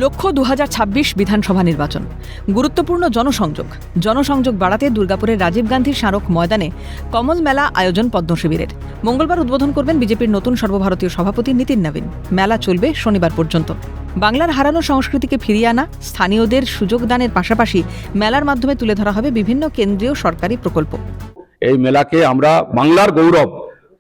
লক্ষ্য 2026 বিধানসভা নির্বাচন। গুরুত্বপূর্ণ জনসংযোগ বাড়াতে দুর্গাপুরের রাজীব গান্ধী স্মারক ময়দানে কমল মেলা আয়োজন পদ্ম শিবিরের। মঙ্গলবার উদ্বোধন করবেন বিজেপির নতুন সর্বভারতীয় সভাপতি নীতিন নবীন। মেলা চলবে শনিবার পর্যন্ত। বাংলার হারানো সংস্কৃতিকে ফিরিয়ে আনা, স্থানীয়দের সুযোগ দানের পাশাপাশি মেলার মাধ্যমে তুলে ধরা হবে বিভিন্ন কেন্দ্রীয় সরকারি প্রকল্প। এই মেলাকে আমরা বাংলার গৌরব,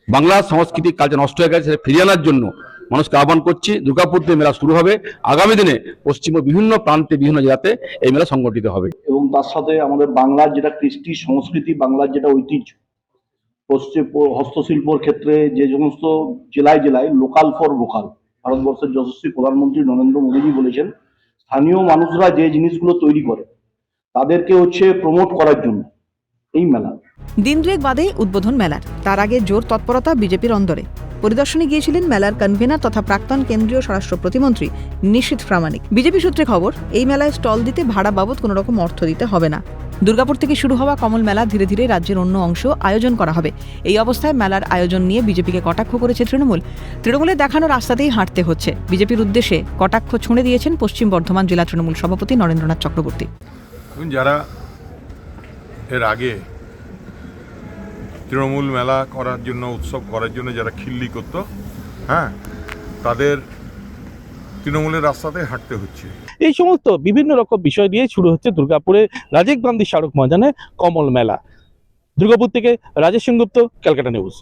বাংলার সাংস্কৃতিক কালচার নষ্ট হয়ে গেছে ফিরিয়ে আনার জন্য মানুষকে আহ্বান করছি। দুর্গাপুর থেকে মেলা শুরু হবে, আগামী দিনে পশ্চিমের বিভিন্ন প্রান্তে বিভিন্ন জেলাতে এই মেলা সংগঠিত হবে। এবং তার সাথে আমাদের বাংলার যেটা কৃষ্টি সংস্কৃতি, বাংলার যেটা ঐতিহ্য, পশ্চিম হস্তশিল্পর ক্ষেত্রে যে সমস্ত জেলায় জেলায় লোকাল ফর ভোকাল, ভারতবর্ষের যশস্বী প্রধানমন্ত্রী নরেন্দ্র মোদীজি বলেছেন স্থানীয় মানুষরা যে জিনিসগুলো তৈরি করে তাদেরকে প্রমোট করার জন্য এই মেলা। দিন দুয়েক বাদেই উদ্বোধন মেলার। তার আগে জোর তৎপরতা বিজেপির অন্দরে। পরিদর্শনে গিয়েছিলেন মেলার কনভেনার তথা প্রাক্তন কেন্দ্রীয় স্বরাষ্ট্র প্রতিমন্ত্রী নিশীথ প্রামাণিক। বিজেপি সূত্রে খবর, এই মেলায় স্টল দিতে ভাড়া বাবদ কোনো রকম অর্থ দিতে হবে না। দুর্গাপুর থেকে শুরু হওয়া কমল মেলা ধীরে ধীরে রাজ্যের অন্য অংশ আয়োজন করা হবে। এই অবস্থায় মেলার আয়োজন নিয়ে বিজেপিকে কটাক্ষ করেছে তৃণমূলের দেখানো রাস্তাতেই হাঁটতে হচ্ছে। বিজেপির উদ্দেশ্যে কটাক্ষ ছুঁড়ে দিয়েছেন পশ্চিম বর্ধমান জেলা তৃণমূল সভাপতি নরেন্দ্রনাথ চক্রবর্তী। যারা এর আগে তৃণমূল মেলা করার জন্য, উৎসব করার জন্য যারা খিল্লি করত, তাদের তৃণমূলের রাস্তাতে হাঁটতে হচ্ছে। এই সমস্ত বিভিন্ন রকম বিষয় নিয়ে শুরু হচ্ছে দুর্গাপুরে রাজীব গান্ধী স্মারক ময়দানে কমল মেলা। দুর্গাপুর থেকে রাজেশ সেনগুপ্ত, ক্যালকাটা নিউজ।